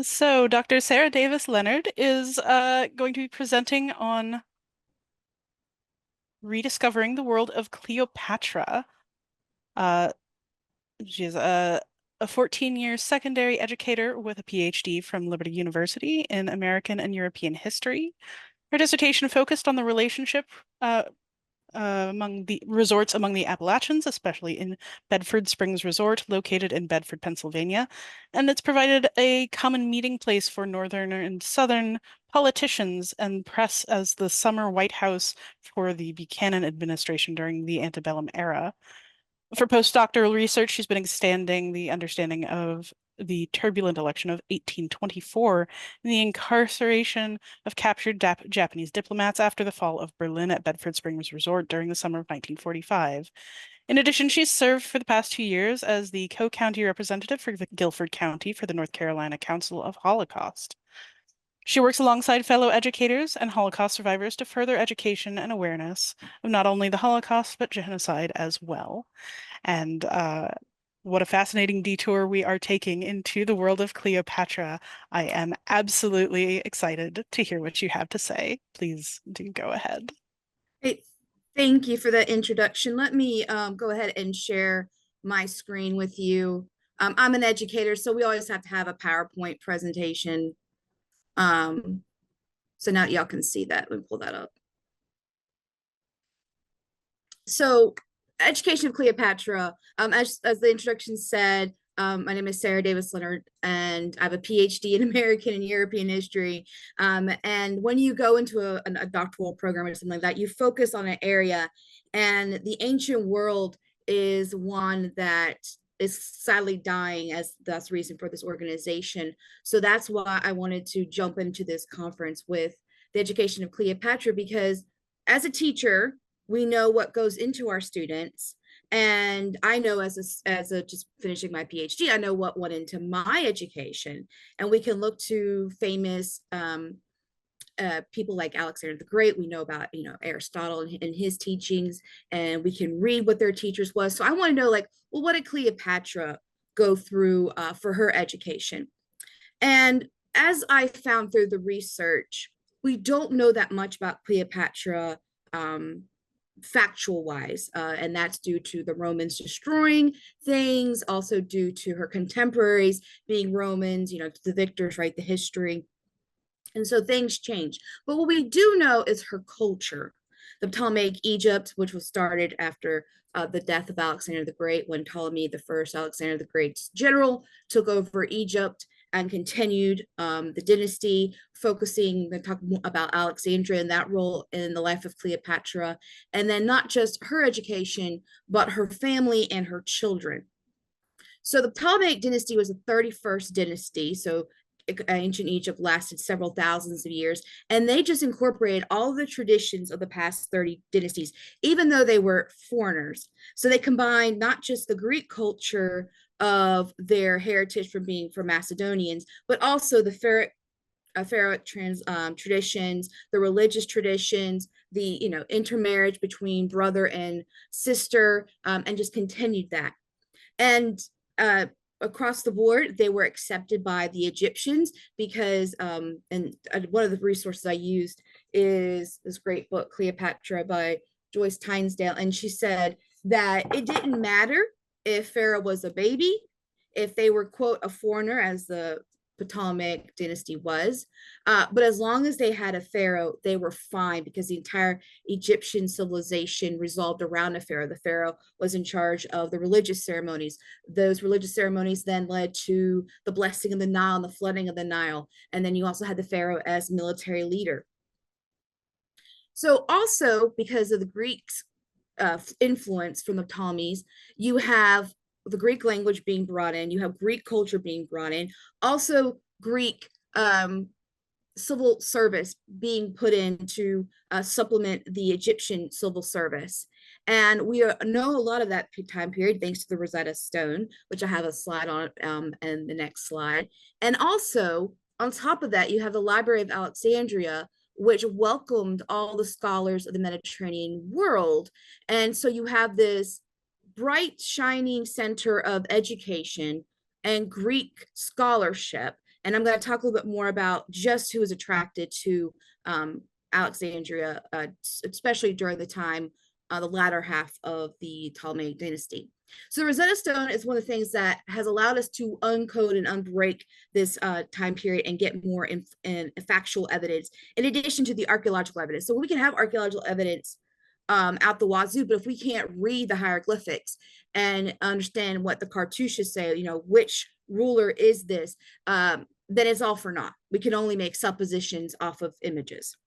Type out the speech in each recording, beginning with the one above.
So, Dr. Sarah Davis Leonard is going to be presenting on rediscovering the world of Cleopatra. Uh, she is a 14-year secondary educator with a PhD from Liberty University in American and European history. Her dissertation focused on the relationship uh, among the resorts among the Appalachians, especially in Bedford Springs Resort, located in Bedford, Pennsylvania. And it's provided a common meeting place for Northern and Southern politicians and press as the summer White House for the Buchanan administration during the antebellum era. For postdoctoral research, she's been expanding the understanding of the turbulent election of 1824 and the incarceration of captured Japanese diplomats after the fall of Berlin at Bedford Springs Resort during the summer of 1945. In addition, she's served for the past 2 years as the co-county representative for Guilford County for the North Carolina Council of Holocaust. She works alongside fellow educators and Holocaust survivors to further education and awareness of not only the Holocaust, but genocide as well. And what a fascinating detour we are taking into the world of Cleopatra. I am absolutely excited to hear what you have to say. Please do go ahead. Hey, thank you for that introduction. Let me go ahead and share my screen with you. I'm an educator, so we always have to have a PowerPoint presentation. Um, so now y'all can see that. Let me pull that up. So, education of Cleopatra, as the introduction said, my name is Sarah Davis Leonard, and I have a PhD in American and European history. And when you go into a doctoral program or something like that, you focus on an area, and the ancient world is one that is sadly dying, as that's the reason for this organization. So that's why I wanted to jump into this conference with the education of Cleopatra, because as a teacher, we know what goes into our students, and I know as a just finishing my PhD, I know what went into my education. And we can look to famous people like Alexander the Great. We know about Aristotle and his teachings, and we can read what their teachers was. So I want to know, like, well, what did Cleopatra go through for her education? And as I found through the research, we don't know that much about Cleopatra factual wise, and that's due to the Romans destroying things, also due to her contemporaries being Romans, the victors write the history. And so things change. But what we do know is her culture. The Ptolemaic Egypt, which was started after the death of Alexander the Great, when Ptolemy the First, Alexander the Great's general, took over Egypt and continued the dynasty, focusing and talking about Alexandria and that role in the life of Cleopatra. And then not just her education, but her family and her children. So the Ptolemaic dynasty was the 31st dynasty. So ancient Egypt lasted several thousands of years, and they just incorporated all of the traditions of the past 30 dynasties, even though they were foreigners. So they combined not just the Greek culture of their heritage from Macedonians, but also the pharaoh traditions, the religious traditions, the intermarriage between brother and sister, and just continued that. And across the board, they were accepted by the Egyptians because, and one of the resources I used is this great book, Cleopatra by Joyce Tynesdale. And she said that it didn't matter if Pharaoh was a baby, if they were, quote, a foreigner, as the Ptolemaic dynasty was. But as long as they had a pharaoh, they were fine, because the entire Egyptian civilization resolved around a pharaoh. The pharaoh was in charge of the religious ceremonies. Those religious ceremonies then led to the blessing of the Nile and the flooding of the Nile. And then you also had the pharaoh as military leader. So also, because of the Greeks' influence from the Ptolemies, you have the Greek language being brought in, you have Greek culture being brought in, also Greek civil service being put in to supplement the Egyptian civil service. And we know a lot of that time period thanks to the Rosetta Stone, which I have a slide on in the next slide. And also, on top of that, you have the Library of Alexandria, which welcomed all the scholars of the Mediterranean world. And so you have this bright, shining center of education and Greek scholarship. And I'm going to talk a little bit more about just who was attracted to Alexandria, especially during the time, the latter half of the Ptolemaic dynasty. So the Rosetta Stone is one of the things that has allowed us to uncode and unbreak this time period and get more in factual evidence, in addition to the archaeological evidence. So we can have archaeological evidence out the wazoo, but if we can't read the hieroglyphics and understand what the cartouches say, which ruler is this, then it's all for naught. We can only make suppositions off of images.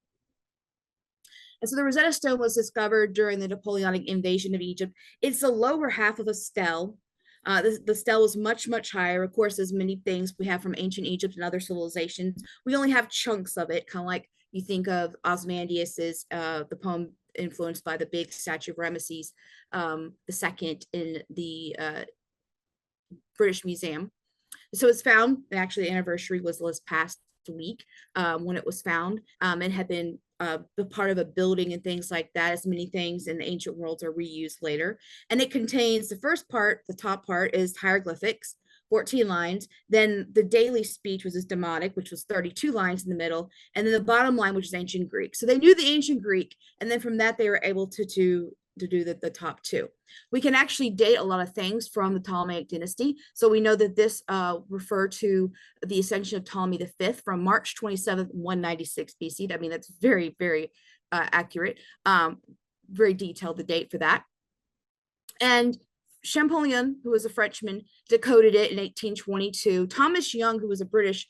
And so the Rosetta Stone was discovered during the Napoleonic invasion of Egypt. It's the lower half of a stele. The stele was much, much higher. Of course, as many things we have from ancient Egypt and other civilizations, we only have chunks of it, kind of like you think of Osmandius's, the poem influenced by the big statue of Ramesses the second in the British Museum. So it's found, actually the anniversary was this past week when it was found, and had been the part of a building and things like that, as many things in the ancient worlds are reused later. And it contains, the first part, the top part is hieroglyphics, 14 lines. Then the daily speech was this Demotic, which was 32 lines in the middle. And then the bottom line, which is ancient Greek. So they knew the ancient Greek. And then from that, they were able to do the top two. We can actually date a lot of things from the Ptolemaic dynasty. So we know that this referred to the ascension of Ptolemy V from March 27th, 196 BC. I mean, that's very, very accurate, very detailed, the date for that. And Champollion, who was a Frenchman, decoded it in 1822. Thomas Young, who was a British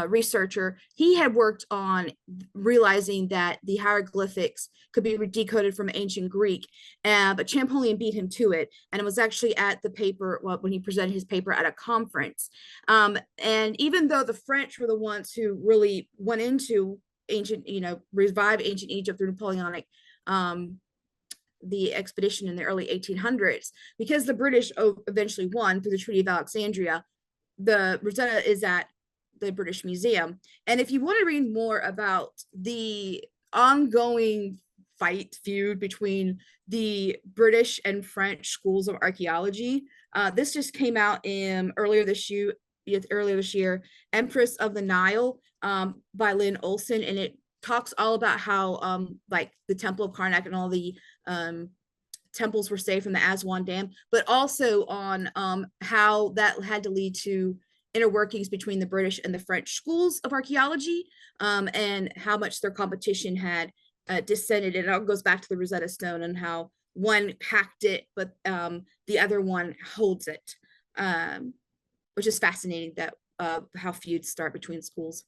researcher, he had worked on realizing that the hieroglyphics could be decoded from ancient Greek, but Champollion beat him to it, and it was actually at the paper, when he presented his paper at a conference. And even though the French were the ones who really went into ancient, revived ancient Egypt through Napoleonic, the expedition in the early 1800s, because the British eventually won through the Treaty of Alexandria, the Rosetta is at the British Museum. And if you want to read more about the ongoing feud between the British and French schools of archaeology, this just came out earlier this year, Empress of the Nile, by Lynn Olson, and it talks all about how like the Temple of Karnak and all the temples were saved from the Aswan Dam, but also on how that had to lead to inner workings between the British and the French schools of archaeology, and how much their competition had descended. And it all goes back to the Rosetta Stone and how one hacked it, but the other one holds it, which is fascinating, that how feuds start between schools.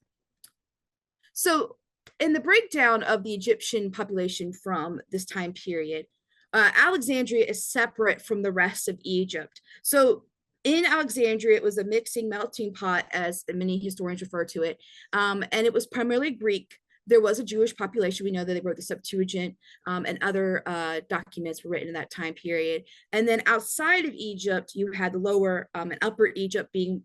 So in the breakdown of the Egyptian population from this time period, Alexandria is separate from the rest of Egypt. So in Alexandria, it was a mixing, melting pot, as many historians refer to it, and it was primarily Greek. There was a Jewish population. We know that they wrote the Septuagint, and other documents were written in that time period. And then outside of Egypt, you had the lower and upper Egypt being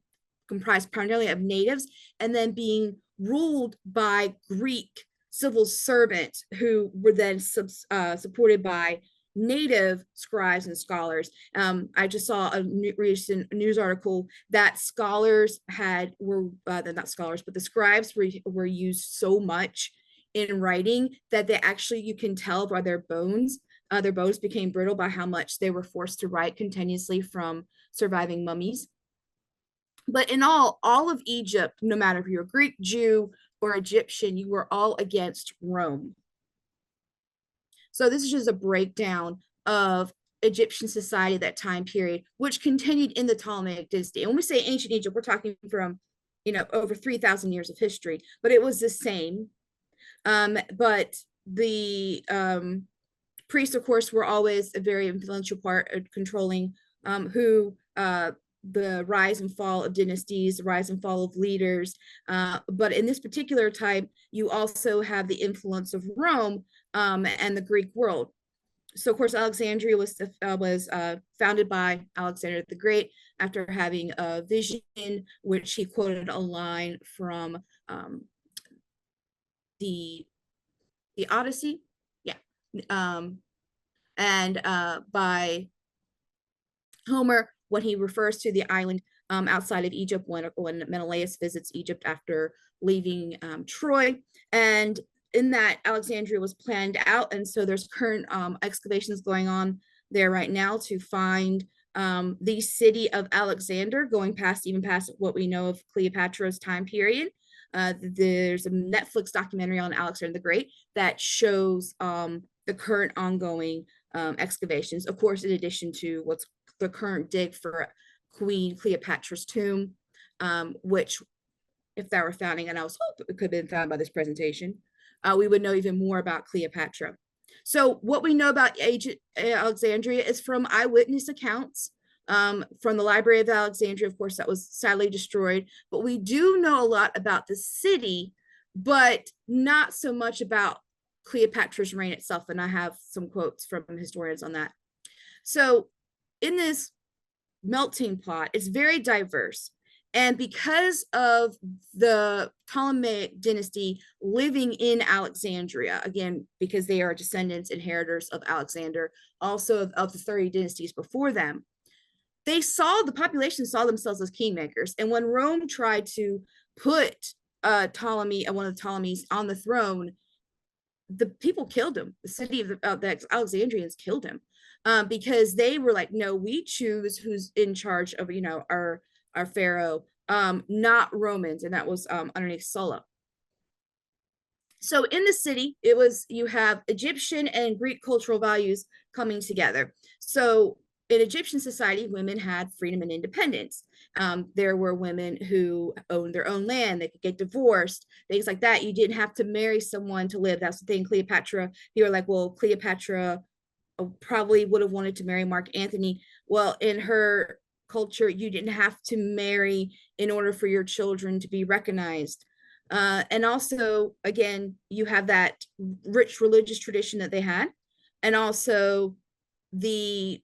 comprised primarily of natives, and then being ruled by Greek civil servants who were then supported by native scribes and scholars. I just saw a recent news article that scholars not scholars, but the scribes were used so much in writing that they actually, you can tell by their bones became brittle by how much they were forced to write continuously from surviving mummies. But in all of Egypt, no matter if you're Greek, Jew, or Egyptian, you were all against Rome. So this is just a breakdown of Egyptian society at that time period, which continued in the Ptolemaic dynasty. And when we say ancient Egypt, we're talking from, over 3,000 years of history, but it was the same. But the priests, of course, were always a very influential part of controlling the rise and fall of dynasties, the rise and fall of leaders. But in this particular time, you also have the influence of Rome and the Greek world. So, of course, Alexandria was founded by Alexander the Great after having a vision, which he quoted a line from the Odyssey, and by Homer when he refers to the island outside of Egypt when Menelaus visits Egypt after leaving Troy. And in that, Alexandria was planned out. And so there's current excavations going on there right now to find the city of Alexander, going even past what we know of Cleopatra's time period. There's a Netflix documentary on Alexander the Great that shows the current ongoing excavations, of course, in addition to what's the current dig for Queen Cleopatra's tomb, which, if that were founding, and I was hoping it could have been found by this presentation, we would know even more about Cleopatra. So what we know about Alexandria is from eyewitness accounts from the Library of Alexandria, of course, that was sadly destroyed. But we do know a lot about the city, but not so much about Cleopatra's reign itself. And I have some quotes from historians on that. So in this melting pot, it's very diverse. And because of the Ptolemaic dynasty living in Alexandria, again, because they are descendants, inheritors of Alexander, also of the 30 dynasties before them, the population saw themselves as kingmakers. And when Rome tried to put Ptolemy, one of the Ptolemies, on the throne, the people killed him. The city of the Alexandrians killed him because they were like, no, we choose who's in charge of, our pharaoh, not Romans. And that was underneath Sulla. So in the city, you have Egyptian and Greek cultural values coming together. So in Egyptian society, women had freedom and independence. There were women who owned their own land. They could get divorced, things like that. You didn't have to marry someone to live. That's the thing. Cleopatra, you were like, well, Cleopatra probably would have wanted to marry Mark Antony. Well, in her culture, you didn't have to marry in order for your children to be recognized. And also, again, you have that rich religious tradition that they had, and also the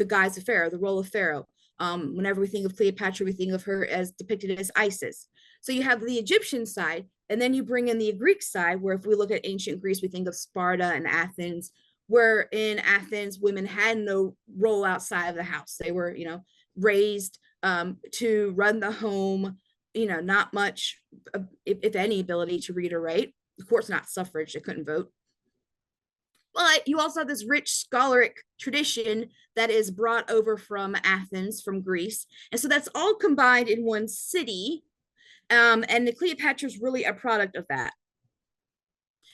guise of Pharaoh, the role of Pharaoh. Whenever we think of Cleopatra, we think of her as depicted as Isis. So you have the Egyptian side, and then you bring in the Greek side, where if we look at ancient Greece, we think of Sparta and Athens, where in Athens, women had no role outside of the house. They were, raised to run the home, not much, if any, ability to read or write. Of course, not suffrage, they couldn't vote. But you also have this rich scholaric tradition that is brought over from Athens, from Greece. And so that's all combined in one city. And the Cleopatra is really a product of that.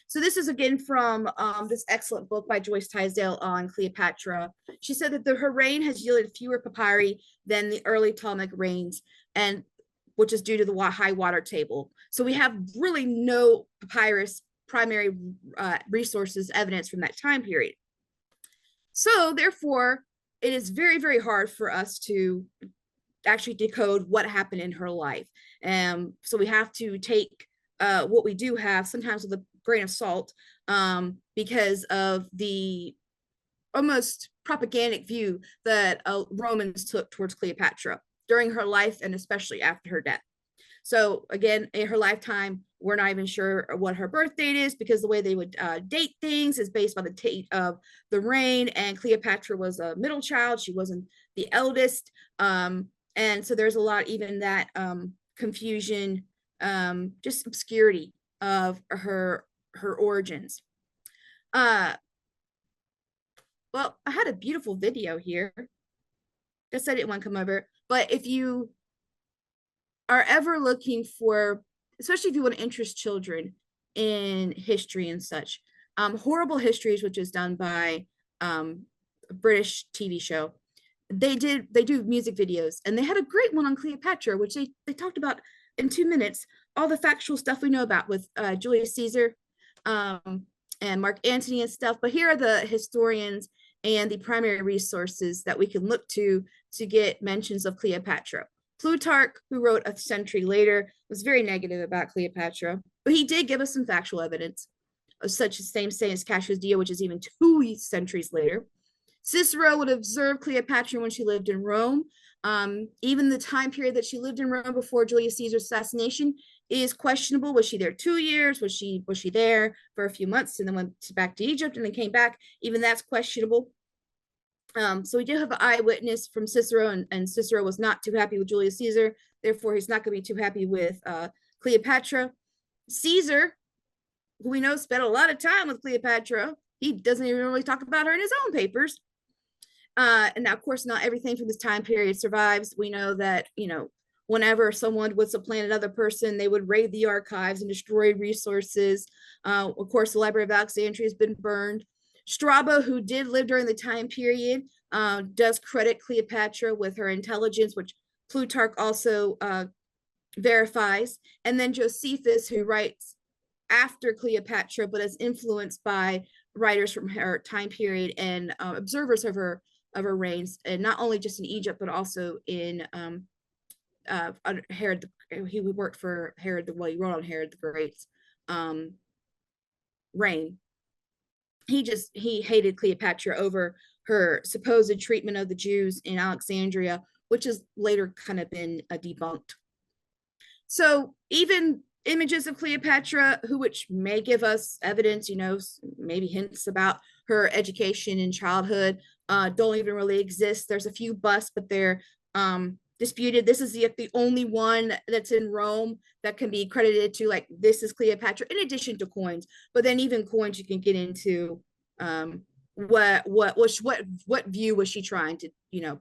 So this is again from this excellent book by Joyce Tisdale on Cleopatra. She said that her reign has yielded fewer papyri than the early Ptolemaic reigns, and which is due to the high water table. So we have really no papyrus primary resources evidence from that time period. So therefore, it is very, very hard for us to actually decode what happened in her life. So we have to take what we do have sometimes with a grain of salt because of the almost propagandic view that Romans took towards Cleopatra during her life and especially after her death. So again, in her lifetime, we're not even sure what her birth date is because the way they would date things is based on the date of the reign. And Cleopatra was a middle child. She wasn't the eldest. And so there's a lot, even that confusion, just obscurity of her origins. Well, I had a beautiful video here. Guess I didn't want to come over, but if you are ever looking for, especially if you want to interest children in history and such, Horrible Histories, which is done by a British TV show, they do music videos, and they had a great one on Cleopatra, which they talked about in 2 minutes all the factual stuff we know about with Julius Caesar and Mark Antony and stuff. But here are the historians and the primary resources that we can look to get mentions of Cleopatra. Plutarch, who wrote a century later, was very negative about Cleopatra, but he did give us some factual evidence, of such as same saying as Cassius Dio, which is even 2 centuries later. Cicero would observe Cleopatra when she lived in Rome. Even the time period that she lived in Rome before Julius Caesar's assassination is questionable. Was she there 2 years? Was she there for a few months and then went back to Egypt and then came back? Even that's questionable. So we do have an eyewitness from Cicero, and Cicero was not too happy with Julius Caesar. Therefore, he's not going to be too happy with Cleopatra. Caesar, who we know spent a lot of time with Cleopatra, he doesn't even really talk about her in his own papers. And now, of course, not everything from this time period survives. We know that, whenever someone would supplant another person, they would raid the archives and destroy resources. Of course, the Library of Alexandria has been burned. Strabo, who did live during the time period, does credit Cleopatra with her intelligence, which Plutarch also verifies. And then Josephus, who writes after Cleopatra, but is influenced by writers from her time period and observers of her reigns, and not only just in Egypt, but also in Herod. He worked for Herod. He wrote on Herod the Great's reign. He hated Cleopatra over her supposed treatment of the Jews in Alexandria, which has later kind of been debunked. So even images of Cleopatra, which may give us evidence, maybe hints about her education in childhood, don't even really exist. There's a few busts, but they're disputed. This is the only one that's in Rome that can be credited to, like, this is Cleopatra, in addition to coins. But then even coins, you can get into what view was she trying to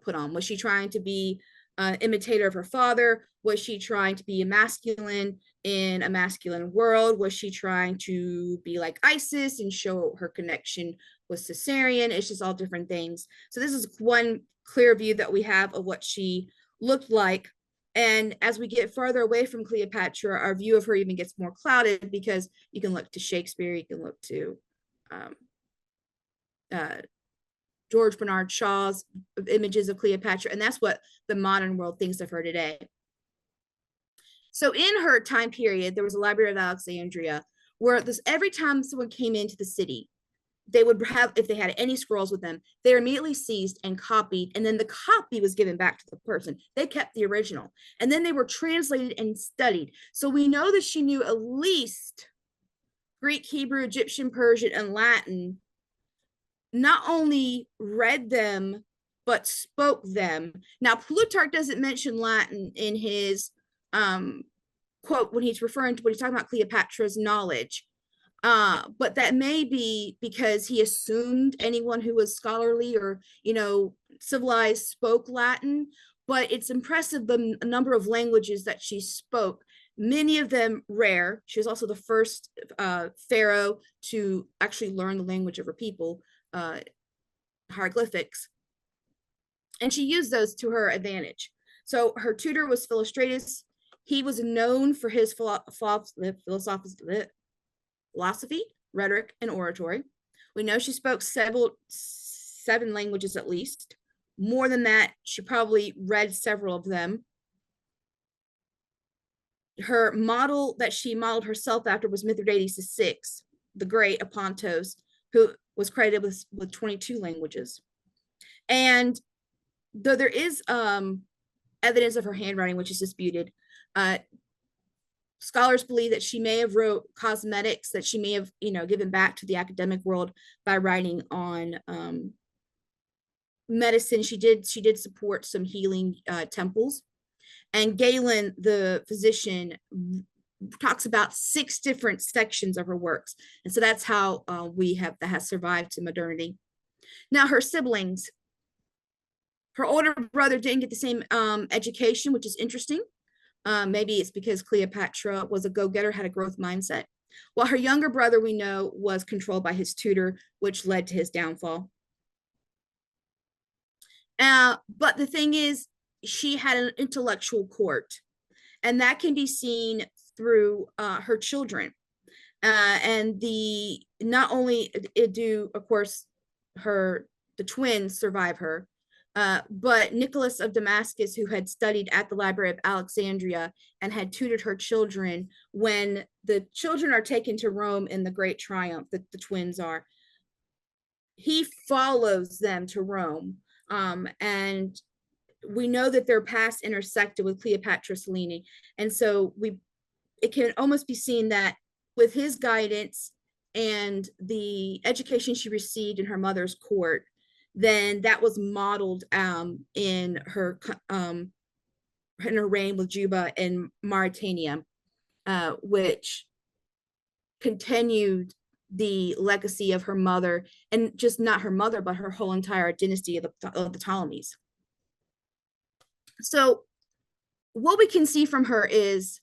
put on? Was she trying to be an imitator of her father? Was she trying to be a masculine in a masculine world? Was she trying to be like Isis and show her connection with Caesarion? It's just all different things. So this is one clear view that we have of what she looked like. And as we get farther away from Cleopatra, our view of her even gets more clouded, because you can look to Shakespeare, you can look to George Bernard Shaw's images of Cleopatra, and that's what the modern world thinks of her today. So in her time period, there was a Library of Alexandria where every time someone came into the city, they would have, if they had any scrolls with them, they were immediately seized and copied, and then the copy was given back to the person. They kept the original, and then they were translated and studied. So we know that she knew at least Greek, Hebrew, Egyptian, Persian, and Latin, not only read them, but spoke them. Now, Plutarch doesn't mention Latin in his quote when he's talking about Cleopatra's knowledge. But that may be because he assumed anyone who was scholarly or, civilized spoke Latin. But it's impressive the number of languages that she spoke, many of them rare. She was also the first pharaoh to actually learn the language of her people, hieroglyphics. And she used those to her advantage. So her tutor was Philostratus. He was known for his philosophy, rhetoric, and oratory. We know she spoke seven languages at least. More than that, she probably read several of them. Her model that she modeled herself after was Mithridates VI, the Great of Pontos, who was credited with 22 languages. And though there is evidence of her handwriting, which is disputed, scholars believe that she may have wrote cosmetics that she may have, given back to the academic world by writing on medicine. She did support some healing temples. And Galen, the physician, talks about 6 different sections of her works. And so that's how that has survived to modernity. Now, her siblings, her older brother didn't get the same education, which is interesting. Maybe it's because Cleopatra was a go-getter, had a growth mindset. While her younger brother, we know, was controlled by his tutor, which led to his downfall. But the thing is, she had an intellectual court, and that can be seen through her children. And not only do, of course, the twins survive her, but Nicholas of Damascus, who had studied at the Library of Alexandria and had tutored her children, when the children are taken to Rome in the Great Triumph, that the twins are, he follows them to Rome. And we know that their paths intersected with Cleopatra Selene. And so it can almost be seen that with his guidance and the education she received in her mother's court, then that was modeled in her reign with Juba and Mauritania, which continued the legacy of her mother, and just not her mother, but her whole entire dynasty of the Ptolemies. So what we can see from her is,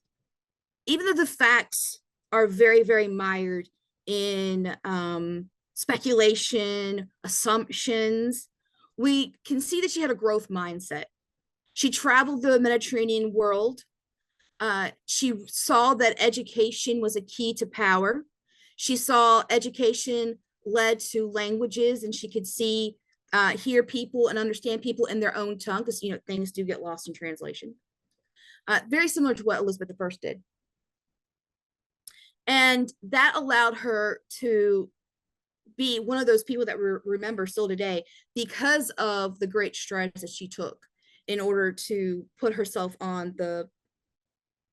even though the facts are very, very mired in speculation, assumptions, we can see that she had a growth mindset. She traveled the Mediterranean world. She saw that education was a key to power. She saw education led to languages, and she could see, hear people and understand people in their own tongue, because things do get lost in translation. Very similar to what Elizabeth I did. And that allowed her to be one of those people that we remember still today, because of the great strides that she took in order to put herself on the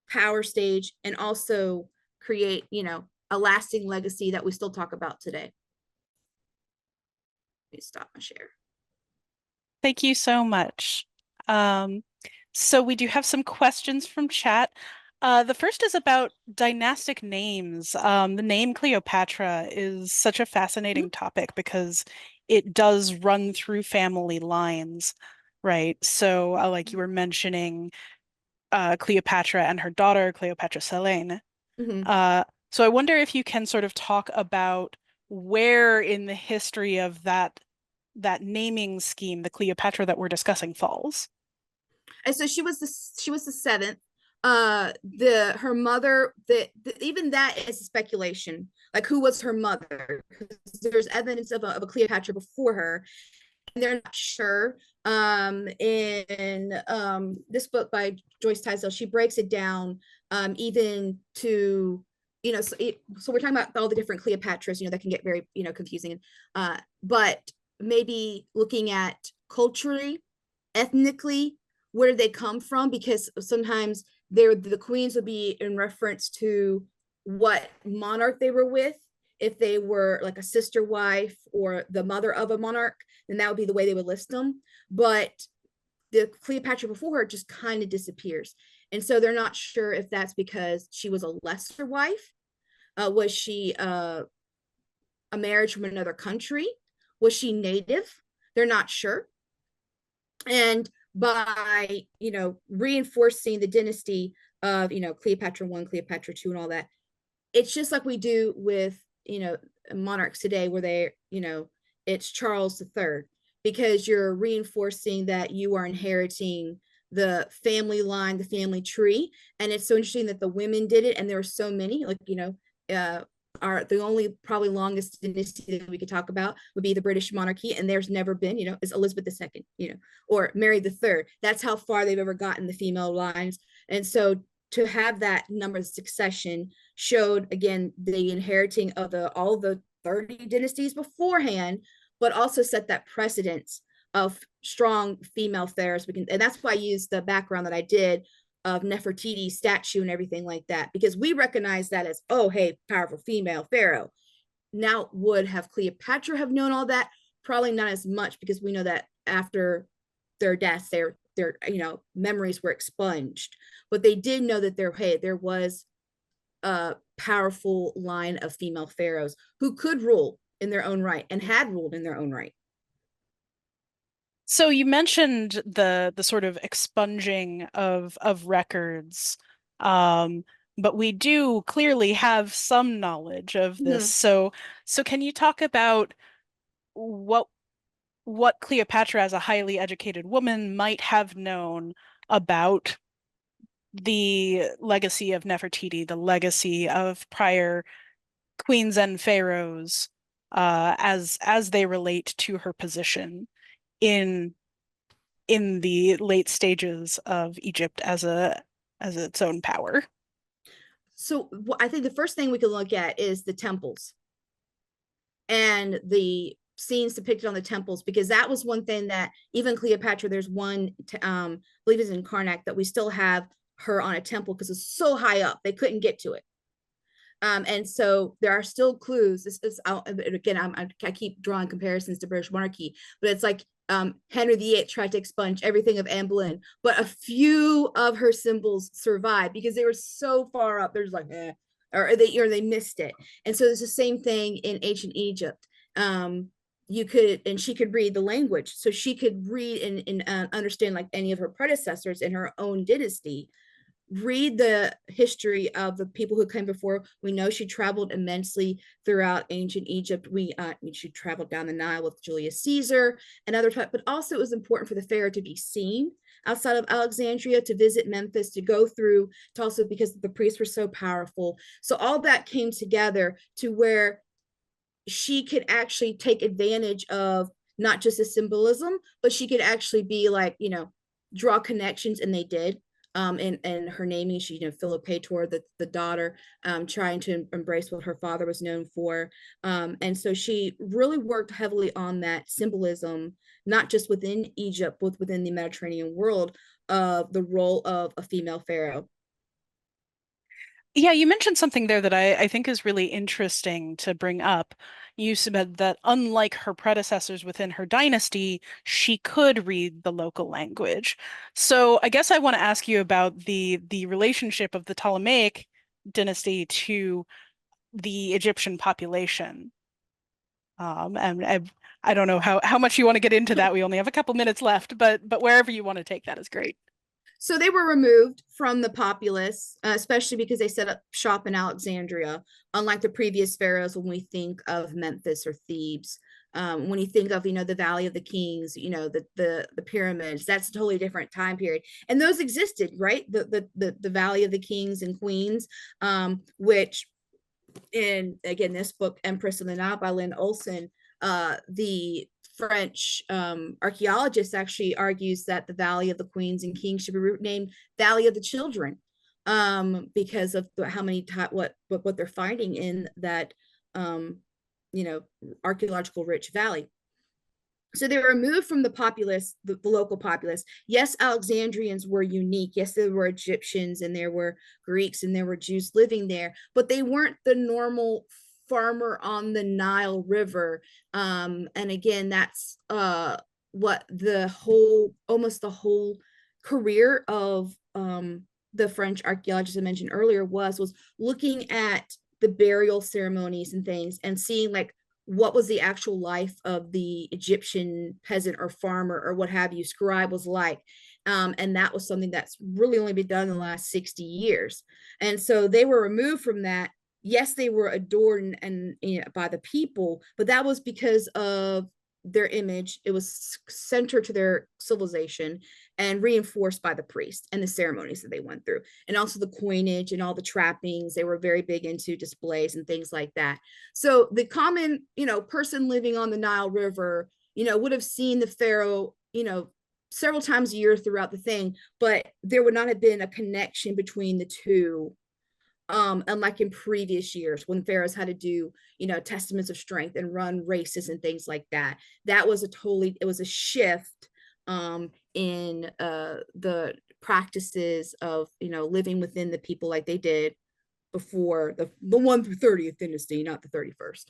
power stage, and also create, a lasting legacy that we still talk about today. Let me stop my share. Thank you so much. So we do have some questions from chat. The first is about dynastic names. The name Cleopatra is such a fascinating topic because it does run through family lines, right? So, like you were mentioning, Cleopatra and her daughter, Cleopatra Selene. Mm-hmm. So I wonder if you can sort of talk about where in the history of that naming scheme, the Cleopatra that we're discussing, falls. And so she was the seventh. The her mother, even that is a speculation. Like, who was her mother? Because there's evidence of a Cleopatra before her, and they're not sure. In this book by Joyce Teisdale, she breaks it down, even to, so we're talking about all the different Cleopatras, that can get very, confusing. But maybe looking at culturally, ethnically, where did they come from? Because sometimes the queens would be in reference to what monarch they were with. If they were like a sister wife or the mother of a monarch, then that would be the way they would list them. But the Cleopatra before her just kind of disappears. And so they're not sure if that's because she was a lesser wife. Was she a marriage from another country? Was she native? They're not sure. And by, reinforcing the dynasty of, Cleopatra 1, Cleopatra 2, and all that, it's just like we do with, monarchs today, where it's Charles III, because you're reinforcing that you are inheriting the family line, the family tree. And it's so interesting that the women did it, and there were so many, like, are the only probably longest dynasty that we could talk about would be the British monarchy, and there's never been, is Elizabeth II, or Mary III. That's how far they've ever gotten the female lines. And so to have that number of succession showed, again, the inheriting of all the 30 dynasties beforehand, but also set that precedence of strong female pharaohs. And that's why I used the background that I did of Nefertiti statue and everything like that, because we recognize that as, oh, hey, powerful female pharaoh. Now, would have Cleopatra have known all that? Probably not as much, because we know that after their deaths, their memories were expunged. But they did know that there was a powerful line of female pharaohs who could rule in their own right, and had ruled in their own right. So you mentioned the sort of expunging of records, um, but we do clearly have some knowledge of this. Mm-hmm. So can you talk about what Cleopatra, as a highly educated woman, might have known about the legacy of Nefertiti, the legacy of prior queens and pharaohs, as they relate to her position in the late stages of Egypt as its own power? So I think the first thing we could look at is the temples and the scenes depicted on the temples, because that was one thing that even Cleopatra, there's one, I believe it's in Karnak, that we still have her on a temple because it's so high up they couldn't get to it. And so there are still clues. This is again, I keep drawing comparisons to British monarchy, but it's like Henry VIII tried to expunge everything of Anne Boleyn, but a few of her symbols survived because they were so far up. There's like, or they missed it. And so it's the same thing in ancient Egypt. You could, and she could read the language, so she could read and understand like any of her predecessors in her own dynasty. Read the history of the people who came before. We know she traveled immensely throughout ancient Egypt. She traveled down the Nile with Julius Caesar and other type, but also it was important for the pharaoh to be seen outside of Alexandria, to visit Memphis, to go through, to also because the priests were so powerful. So all that came together to where she could actually take advantage of not just the symbolism, but she could actually be like, draw connections, and they did. And her naming, she, Philopator, the daughter, trying to embrace what her father was known for. And so she really worked heavily on that symbolism, not just within Egypt, but within the Mediterranean world, of the role of a female pharaoh. Yeah, you mentioned something there that I think is really interesting to bring up. You said that unlike her predecessors within her dynasty, she could read the local language. So I guess I want to ask you about the relationship of the Ptolemaic dynasty to the Egyptian population. And I don't know how much you want to get into that. We only have a couple minutes left, but wherever you want to take that is great. So they were removed from the populace, especially because they set up shop in Alexandria, unlike the previous pharaohs when we think of Memphis or Thebes. When you think of, the Valley of the Kings, the pyramids, that's a totally different time period. And those existed, right? The Valley of the Kings and Queens, which in, again, this book, Empress of the Nile by Lynn Olson, the French archaeologist actually argues that the Valley of the Queens and Kings should be named Valley of the Children, because of how many what they're finding in that archaeological rich valley. So they were removed from the populace, the local populace. Yes, Alexandrians were unique. Yes, there were Egyptians and there were Greeks and there were Jews living there, but they weren't the normal farmer on the Nile River. And again, that's what almost the whole career of the French archaeologist I mentioned earlier was looking at the burial ceremonies and things and seeing like what was the actual life of the Egyptian peasant or farmer or what have you, scribe was like. And that was something that's really only been done in the last 60 years. And so they were removed from that. Yes, they were adored and by the people, but that was because of their image. It was centered to their civilization and reinforced by the priest and the ceremonies that they went through, and also the coinage and all the trappings. They were very big into displays and things like that. So the common, person living on the Nile River, would have seen the pharaoh, several times a year throughout the thing, but there would not have been a connection between the two, unlike in previous years when pharaohs had to do, testaments of strength and run races and things like that. It was a shift in the practices of, living within the people like they did before the 1 through 30th dynasty, not the 31st.